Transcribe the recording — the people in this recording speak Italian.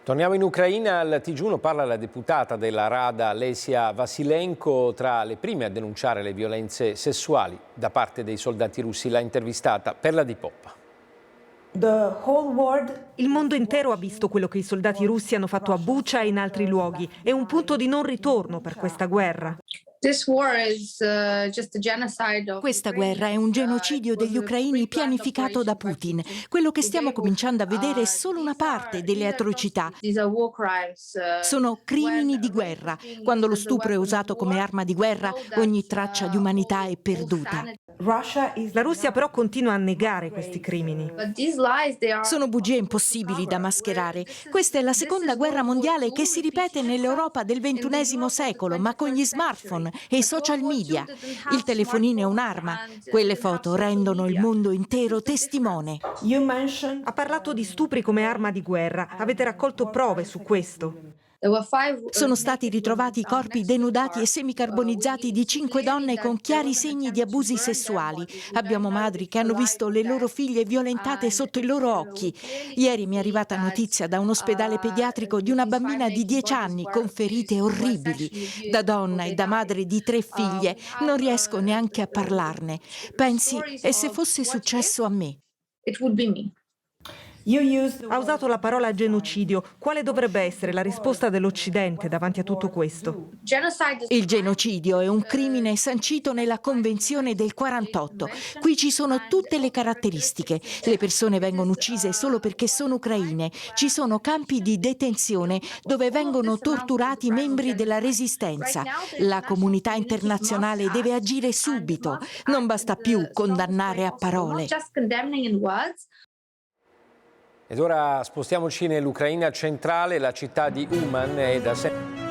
Torniamo in Ucraina, al TG1 parla la deputata della Rada Lesia Vasilenko, tra le prime a denunciare le violenze sessuali da parte dei soldati russi. L'ha intervistata per la Dipoppa. Il mondo intero ha visto quello che i soldati russi hanno fatto a Bucha e in altri luoghi. È un punto di non ritorno per questa guerra. Questa guerra è un genocidio degli ucraini pianificato da Putin. Quello che stiamo cominciando a vedere è solo una parte delle atrocità. Sono crimini di guerra. Quando lo stupro è usato come arma di guerra, ogni traccia di umanità è perduta. La Russia però continua a negare questi crimini. Sono bugie impossibili da mascherare. Questa è la seconda guerra mondiale che si ripete nell'Europa del XXI secolo, ma con gli smartphone e i social media. Il telefonino è un'arma. Quelle foto rendono il mondo intero testimone. Ha parlato di stupri come arma di guerra. Avete raccolto prove su questo? Sono stati ritrovati i corpi denudati e semicarbonizzati di 5 donne con chiari segni di abusi sessuali. Abbiamo madri che hanno visto le loro figlie violentate sotto i loro occhi. Ieri mi è arrivata notizia da un ospedale pediatrico di una bambina di 10 anni con ferite orribili. Da donna e da madre di 3 figlie non riesco neanche a parlarne. Pensi, e se fosse successo a me? Ha usato la parola genocidio. Quale dovrebbe essere la risposta dell'Occidente davanti a tutto questo? Il genocidio è un crimine sancito nella Convenzione del 48. Qui ci sono tutte le caratteristiche. Le persone vengono uccise solo perché sono ucraine. Ci sono campi di detenzione dove vengono torturati membri della resistenza. La comunità internazionale deve agire subito. Non basta più condannare a parole. Ed ora spostiamoci nell'Ucraina centrale, la città di Uman è da sempre...